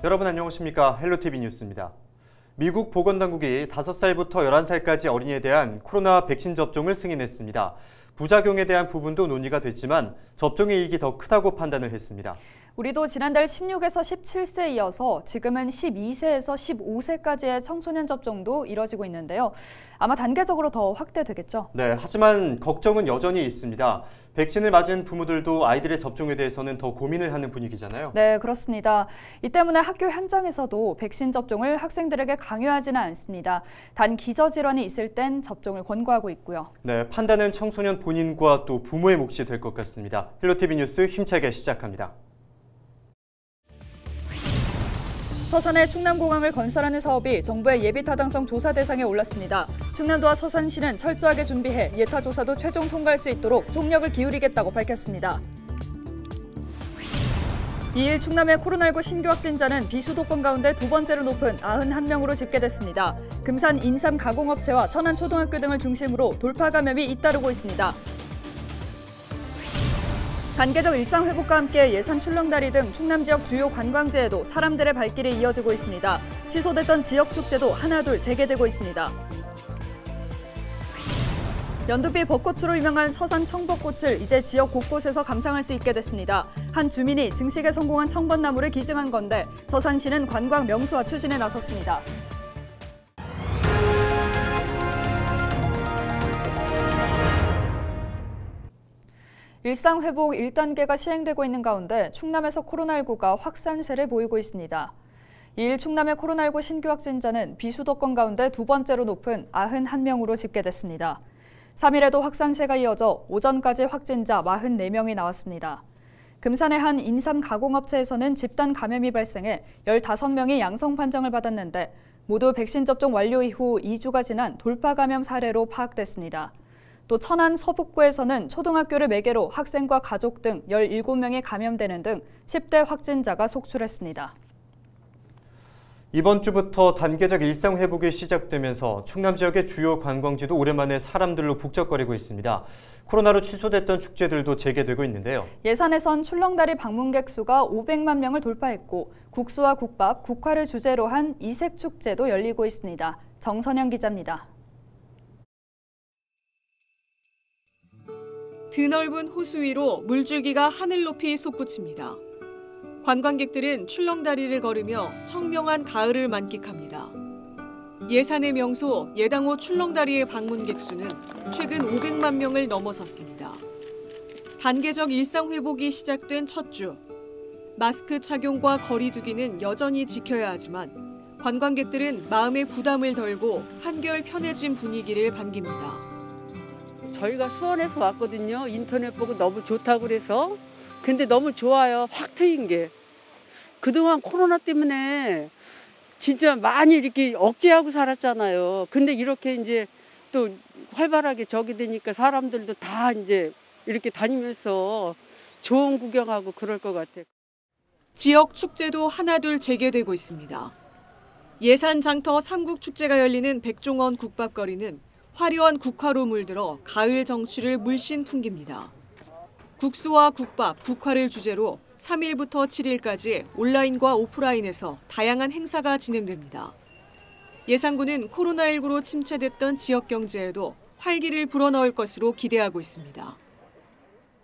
여러분 안녕하십니까? 헬로티비 뉴스입니다. 미국 보건당국이 5살부터 11살까지 어린이에 대한 코로나 백신 접종을 승인했습니다. 부작용에 대한 부분도 논의가 됐지만 접종의 이익이 더 크다고 판단을 했습니다. 우리도 지난달 16에서 17세에 이어서 지금은 12세에서 15세까지의 청소년 접종도 이뤄지고 있는데요. 아마 단계적으로 더 확대되겠죠? 네, 하지만 걱정은 여전히 있습니다. 백신을 맞은 부모들도 아이들의 접종에 대해서는 더 고민을 하는 분위기잖아요. 네, 그렇습니다. 이 때문에 학교 현장에서도 백신 접종을 학생들에게 강요하지는 않습니다. 단 기저질환이 있을 땐 접종을 권고하고 있고요. 네, 판단은 청소년 본인과 또 부모의 몫이 될 것 같습니다. 헬로티비 뉴스 힘차게 시작합니다. 서산의 충남공항을 건설하는 사업이 정부의 예비타당성 조사 대상에 올랐습니다. 충남도와 서산시는 철저하게 준비해 예타 조사도 최종 통과할 수 있도록 총력을 기울이겠다고 밝혔습니다. 2일 충남의 코로나19 신규 확진자는 비수도권 가운데 두 번째로 높은 91명으로 집계됐습니다. 금산 인삼 가공업체와 천안 초등학교 등을 중심으로 돌파 감염이 잇따르고 있습니다. 단계적 일상 회복과 함께 예산 출렁다리 등 충남 지역 주요 관광지에도 사람들의 발길이 이어지고 있습니다. 취소됐던 지역 축제도 하나둘 재개되고 있습니다. 연두빛 벚꽃으로 유명한 서산 청벚꽃을 이제 지역 곳곳에서 감상할 수 있게 됐습니다. 한 주민이 증식에 성공한 청벚나무를 기증한 건데 서산시는 관광 명소화 추진에 나섰습니다. 일상회복 1단계가 시행되고 있는 가운데 충남에서 코로나19가 확산세를 보이고 있습니다. 2일 충남의 코로나19 신규 확진자는 비수도권 가운데 두 번째로 높은 91명으로 집계됐습니다. 3일에도 확산세가 이어져 오전까지 확진자 44명이 나왔습니다. 금산의 한 인삼 가공업체에서는 집단 감염이 발생해 15명이 양성 판정을 받았는데 모두 백신 접종 완료 이후 2주가 지난 돌파 감염 사례로 파악됐습니다. 또 천안 서북구에서는 초등학교를 매개로 학생과 가족 등 17명이 감염되는 등 10대 확진자가 속출했습니다. 이번 주부터 단계적 일상 회복이 시작되면서 충남 지역의 주요 관광지도 오랜만에 사람들로 북적거리고 있습니다. 코로나로 취소됐던 축제들도 재개되고 있는데요. 예산에선 출렁다리 방문객 수가 500만 명을 돌파했고 국수와 국밥, 국화를 주제로 한 이색 축제도 열리고 있습니다. 정선영 기자입니다. 드넓은 호수 위로 물줄기가 하늘 높이 솟구칩니다. 관광객들은 출렁다리를 걸으며 청명한 가을을 만끽합니다. 예산의 명소 예당호 출렁다리의 방문객 수는 최근 500만 명을 넘어섰습니다. 단계적 일상 회복이 시작된 첫 주. 마스크 착용과 거리 두기는 여전히 지켜야 하지만 관광객들은 마음의 부담을 덜고 한결 편해진 분위기를 반깁니다. 저희가 수원에서 왔거든요. 인터넷 보고 너무 좋다고 그래서. 근데 너무 좋아요. 확 트인 게. 그동안 코로나 때문에 진짜 많이 이렇게 억제하고 살았잖아요. 근데 이렇게 이제 또 활발하게 저기 되니까 사람들도 다 이제 이렇게 다니면서 좋은 구경하고 그럴 것 같아요. 지역 축제도 하나둘 재개되고 있습니다. 예산 장터 삼국축제가 열리는 백종원 국밥거리는 화려한 국화로 물들어 가을 정취를 물씬 풍깁니다. 국수와 국밥, 국화를 주제로 3일부터 7일까지 온라인과 오프라인에서 다양한 행사가 진행됩니다. 예산군은 코로나19로 침체됐던 지역 경제에도 활기를 불어넣을 것으로 기대하고 있습니다.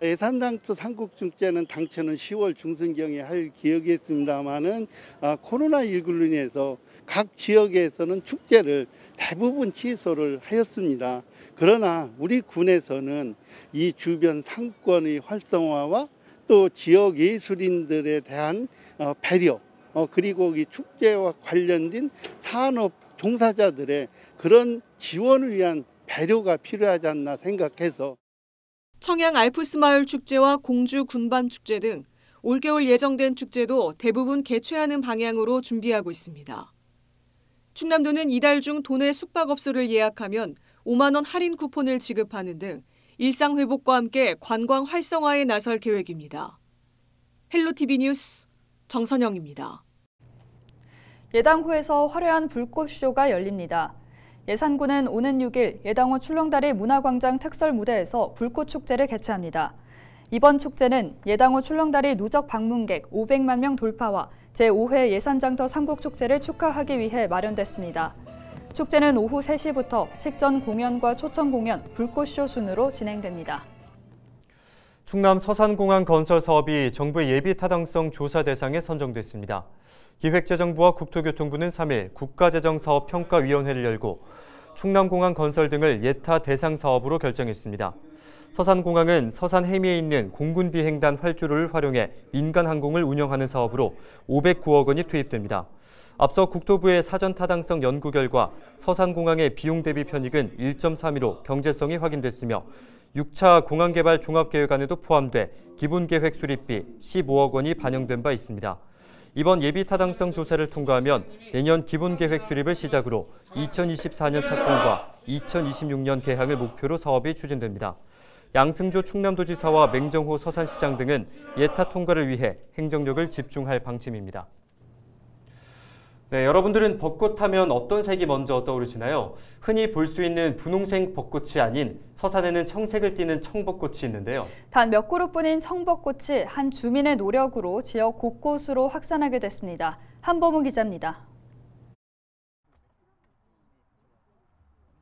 예산장터 삼국축제는 당초는 10월 중순경에 할 계획이었습니다마는 코로나19로 인해서 각 지역에서는 축제를 대부분 취소를 하였습니다. 그러나 우리 군에서는 이 주변 상권의 활성화와 또 지역 예술인들에 대한 배려, 그리고 이 축제와 관련된 산업 종사자들의 그런 지원을 위한 배려가 필요하지 않나 생각해서 청양 알프스 마을 축제와 공주 군밤 축제 등 올겨울 예정된 축제도 대부분 개최하는 방향으로 준비하고 있습니다. 충남도는 이달 중 도내 숙박업소를 예약하면 5만 원 할인 쿠폰을 지급하는 등 일상 회복과 함께 관광 활성화에 나설 계획입니다. 헬로티비 뉴스 정선영입니다. 예당호에서 화려한 불꽃쇼가 열립니다. 예산군은 오는 6일 예당호 출렁다리 문화광장 특설 무대에서 불꽃축제를 개최합니다. 이번 축제는 예당호 출렁다리 누적 방문객 500만 명 돌파와 제5회 예산장터 삼국축제를 축하하기 위해 마련됐습니다. 축제는 오후 3시부터 식전 공연과 초청 공연, 불꽃쇼 순으로 진행됩니다. 충남 서산공항 건설 사업이 정부의 예비 타당성 조사 대상에 선정됐습니다. 기획재정부와 국토교통부는 3일 국가재정사업평가위원회를 열고 충남공항 건설 등을 예타 대상 사업으로 결정했습니다. 서산공항은 서산 해미에 있는 공군비행단 활주로를 활용해 민간 항공을 운영하는 사업으로 509억 원이 투입됩니다. 앞서 국토부의 사전 타당성 연구 결과 서산공항의 비용 대비 편익은 1.32로 경제성이 확인됐으며 6차 공항개발 종합계획안에도 포함돼 기본계획 수립비 15억 원이 반영된 바 있습니다. 이번 예비 타당성 조사를 통과하면 내년 기본계획 수립을 시작으로 2024년 착공과 2026년 개항을 목표로 사업이 추진됩니다. 양승조 충남도지사와 맹정호 서산시장 등은 예타 통과를 위해 행정력을 집중할 방침입니다. 네, 여러분들은 벚꽃 하면 어떤 색이 먼저 떠오르시나요? 흔히 볼 수 있는 분홍색 벚꽃이 아닌 서산에는 청색을 띠는 청벚꽃이 있는데요. 단 몇 그루뿐인 청벚꽃이 한 주민의 노력으로 지역 곳곳으로 확산하게 됐습니다. 한범우 기자입니다.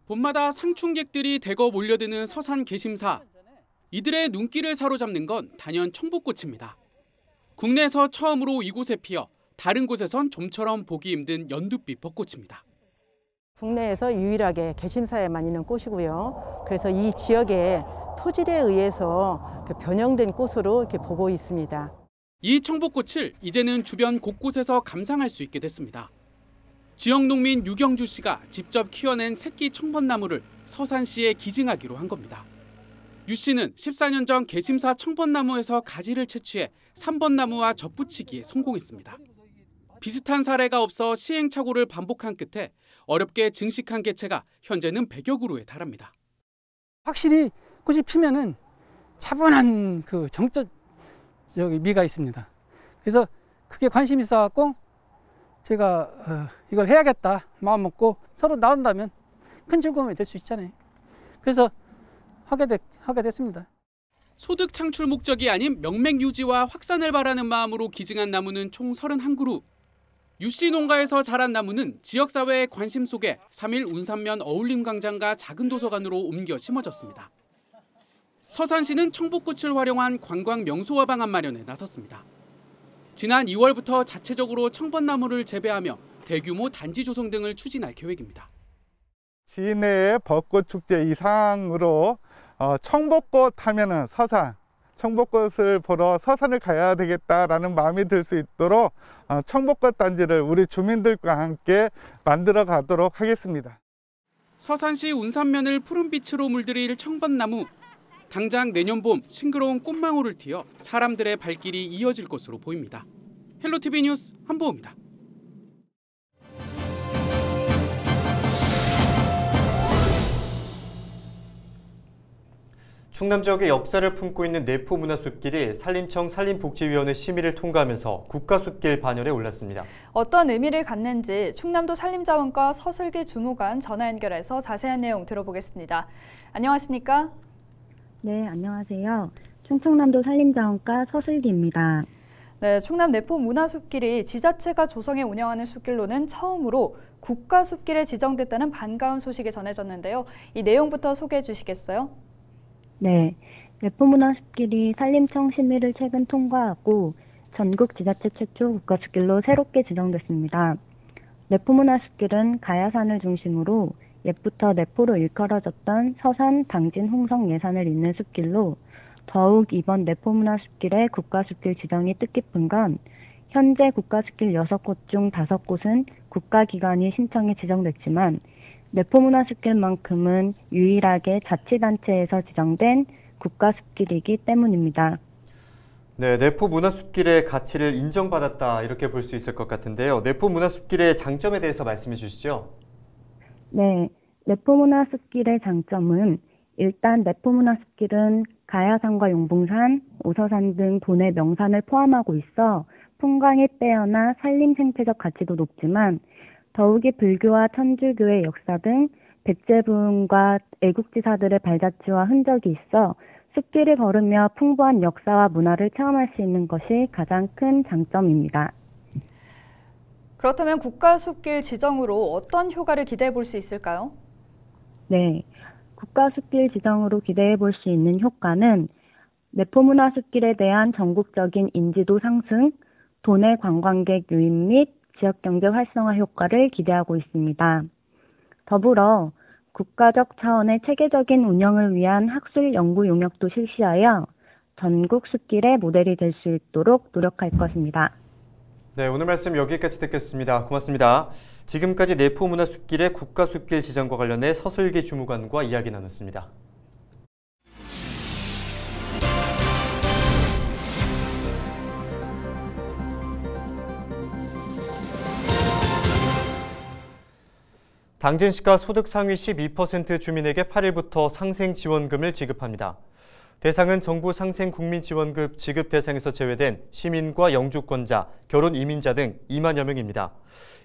봄마다 상충객들이 대거 몰려드는 서산 개심사. 이들의 눈길을 사로잡는 건 단연 청벚꽃입니다. 국내에서 처음으로 이곳에 피어 다른 곳에선 좀처럼 보기 힘든 연두빛 벚꽃입니다. 국내에서 유일하게 개심사에만 있는 꽃이고요. 그래서 이 지역의 토질에 의해서 변형된 꽃으로 이렇게 보고 있습니다. 이 청벚꽃을 이제는 주변 곳곳에서 감상할 수 있게 됐습니다. 지역 농민 유경주 씨가 직접 키워낸 새끼 청벚나무를 서산시에 기증하기로 한 겁니다. 유 씨는 14년 전 개심사 청벚나무에서 가지를 채취해 3번나무와 접붙이기에 성공했습니다. 비슷한 사례가 없어 시행착오를 반복한 끝에 어렵게 증식한 개체가 현재는 100여 그루에 달합니다. 확실히 꽃이 피면은 차분한 그 정적 미가 있습니다. 그래서 크게 관심이 있어갖고 제가 이걸 해야겠다 마음 먹고 서로 나온다면 큰 즐거움이 될 수 있잖아요. 그래서 하게 됐습니다. 소득 창출 목적이 아닌 명맥 유지와 확산을 바라는 마음으로 기증한 나무는 총 31그루. 유씨 농가에서 자란 나무는 지역사회의 관심 속에 3일 운산면 어울림광장과 작은 도서관으로 옮겨 심어졌습니다. 서산시는 청벚꽃을 활용한 관광 명소화 방안 마련에 나섰습니다. 지난 2월부터 자체적으로 청벚나무를 재배하며 대규모 단지 조성 등을 추진할 계획입니다. 시내의 벚꽃 축제 이상으로 청벚꽃 하면은 서산, 청벚꽃을 보러 서산을 가야 되겠다라는 마음이 들 수 있도록 청벚꽃 단지를 우리 주민들과 함께 만들어 가도록 하겠습니다. 서산시 운산면을 푸른빛으로 물들일 청벚나무. 당장 내년 봄 싱그러운 꽃망울을 틔어 사람들의 발길이 이어질 것으로 보입니다. 헬로티비 뉴스 한보호입니다. 충남 지역의 역사를 품고 있는 내포문화숲길이 산림청 산림복지위원회 심의를 통과하면서 국가숲길 반열에 올랐습니다. 어떤 의미를 갖는지 충남도 산림자원과 서슬기 주무관 전화 연결해서 자세한 내용 들어보겠습니다. 안녕하십니까? 네, 안녕하세요. 충청남도 산림자원과 서슬기입니다. 네, 충남 내포문화숲길이 지자체가 조성해 운영하는 숲길로는 처음으로 국가숲길에 지정됐다는 반가운 소식이 전해졌는데요. 이 내용부터 소개해 주시겠어요? 네, 내포문화숲길이 산림청 심의를 최근 통과하고 전국 지자체 최초 국가숲길로 새롭게 지정됐습니다. 내포문화숲길은 가야산을 중심으로 옛부터 내포로 일컬어졌던 서산, 당진, 홍성 예산을 잇는 숲길로 더욱 이번 내포문화숲길의 국가숲길 지정이 뜻깊은 건 현재 국가숲길 6곳 중 5곳은 국가기관이 신청에 지정됐지만 내포문화숲길만큼은 유일하게 자치단체에서 지정된 국가숲길이기 때문입니다. 네, 내포문화숲길의 가치를 인정받았다 이렇게 볼 수 있을 것 같은데요. 내포문화숲길의 장점에 대해서 말씀해 주시죠. 네, 내포문화숲길의 장점은 일단 내포문화숲길은 가야산과 용봉산, 오서산 등 도내 명산을 포함하고 있어 풍광이 빼어나 산림 생태적 가치도 높지만 더욱이 불교와 천주교의 역사 등 백제부흥과 애국지사들의 발자취와 흔적이 있어 숲길을 걸으며 풍부한 역사와 문화를 체험할 수 있는 것이 가장 큰 장점입니다. 그렇다면 국가숲길 지정으로 어떤 효과를 기대해 볼 수 있을까요? 네, 국가숲길 지정으로 기대해 볼 수 있는 효과는 내포문화숲길에 대한 전국적인 인지도 상승, 도내 관광객 유입 및 지역경제 활성화 효과를 기대하고 있습니다. 더불어 국가적 차원의 체계적인 운영을 위한 학술 연구 용역도 실시하여 전국 숲길의 모델이 될 수 있도록 노력할 것입니다. 네, 오늘 말씀 여기까지 듣겠습니다. 고맙습니다. 지금까지 내포문화숲길의 국가숲길 지정과 관련해 서슬기 주무관과 이야기 나눴습니다. 당진시가 소득 상위 12% 주민에게 8일부터 상생지원금을 지급합니다. 대상은 정부 상생국민지원금 지급 대상에서 제외된 시민과 영주권자, 결혼 이민자 등 2만여 명입니다.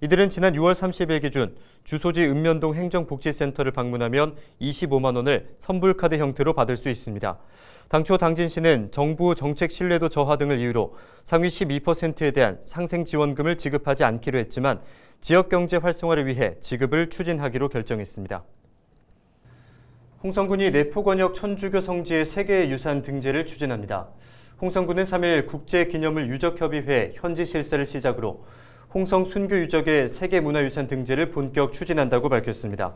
이들은 지난 6월 30일 기준 주소지 읍면동 행정복지센터를 방문하면 25만 원을 선불카드 형태로 받을 수 있습니다. 당초 당진시는 정부 정책 신뢰도 저하 등을 이유로 상위 12%에 대한 상생지원금을 지급하지 않기로 했지만 지역경제 활성화를 위해 지급을 추진하기로 결정했습니다. 홍성군이 내포권역 천주교 성지의 세계유산 등재를 추진합니다. 홍성군은 3일 국제기념물 유적협의회 현지 실사를 시작으로 홍성 순교 유적의 세계문화유산 등재를 본격 추진한다고 밝혔습니다.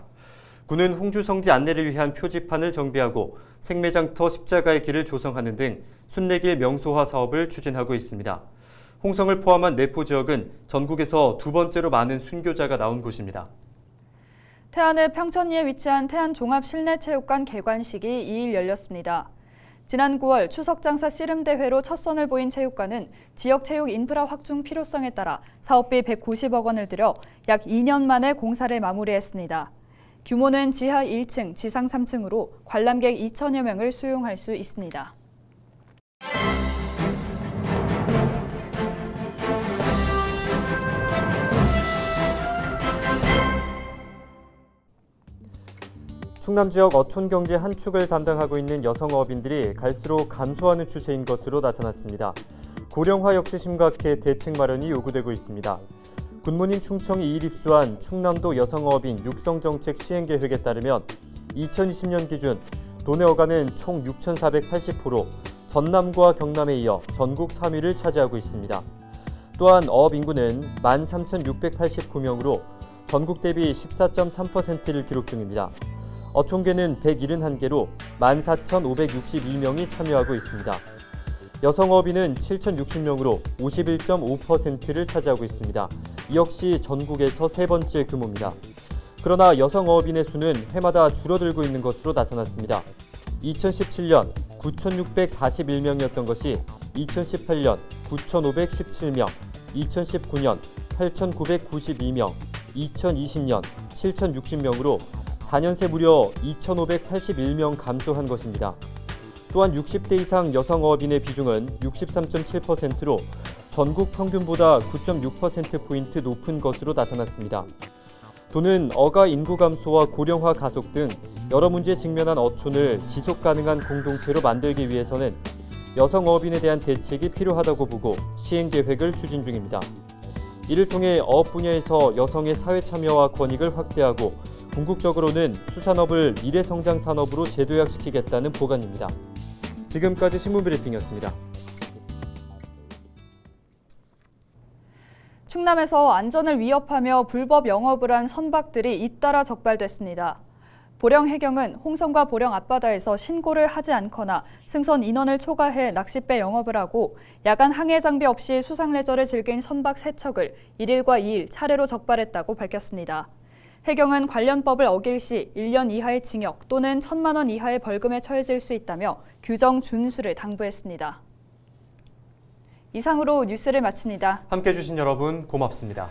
군은 홍주 성지 안내를 위한 표지판을 정비하고 생매장터 십자가의 길을 조성하는 등 순례길 명소화 사업을 추진하고 있습니다. 홍성을 포함한 내포 지역은 전국에서 두 번째로 많은 순교자가 나온 곳입니다. 태안읍 평천리에 위치한 태안종합실내체육관 개관식이 2일 열렸습니다. 지난 9월 추석장사 씨름대회로 첫 선을 보인 체육관은 지역 체육 인프라 확충 필요성에 따라 사업비 190억 원을 들여 약 2년 만에 공사를 마무리했습니다. 규모는 지하 1층, 지상 3층으로 관람객 2천여 명을 수용할 수 있습니다. 충남 지역 어촌 경제 한 축을 담당하고 있는 여성어업인들이 갈수록 감소하는 추세인 것으로 나타났습니다. 고령화 역시 심각해 대책 마련이 요구되고 있습니다. 굿모닝 충청이 2일 입수한 충남도 여성어업인 육성정책 시행계획에 따르면 2020년 기준 도내 어가는 총 6,480호로 전남과 경남에 이어 전국 3위를 차지하고 있습니다. 또한 어업 인구는 13,689명으로 전국 대비 14.3%를 기록 중입니다. 어촌계는 171개로 14,562명이 참여하고 있습니다. 여성어업인은 7,060명으로 51.5%를 차지하고 있습니다. 이 역시 전국에서 세 번째 규모입니다. 그러나 여성어업인의 수는 해마다 줄어들고 있는 것으로 나타났습니다. 2017년 9,641명이었던 것이 2018년 9,517명, 2019년 8,992명, 2020년 7,060명으로 4년 새 무려 2,581명 감소한 것입니다. 또한 60대 이상 여성어업인의 비중은 63.7%로 전국 평균보다 9.6%포인트 높은 것으로 나타났습니다. 도는 어가 인구 감소와 고령화 가속 등 여러 문제에 직면한 어촌을 지속 가능한 공동체로 만들기 위해서는 여성어업인에 대한 대책이 필요하다고 보고 시행 계획을 추진 중입니다. 이를 통해 어업 분야에서 여성의 사회 참여와 권익을 확대하고 궁극적으로는 수산업을 미래성장 산업으로 재도약시키겠다는 보관입니다. 지금까지 신문브리핑이었습니다. 충남에서 안전을 위협하며 불법 영업을 한 선박들이 잇따라 적발됐습니다. 보령 해경은 홍성과 보령 앞바다에서 신고를 하지 않거나 승선 인원을 초과해 낚싯배 영업을 하고 야간 항해 장비 없이 수상 레저를 즐긴 선박 3척을 1일과 2일 차례로 적발했다고 밝혔습니다. 해경은 관련 법을 어길 시 1년 이하의 징역 또는 1,000만 원 이하의 벌금에 처해질 수 있다며 규정 준수를 당부했습니다. 이상으로 뉴스를 마칩니다. 함께해 주신 여러분 고맙습니다.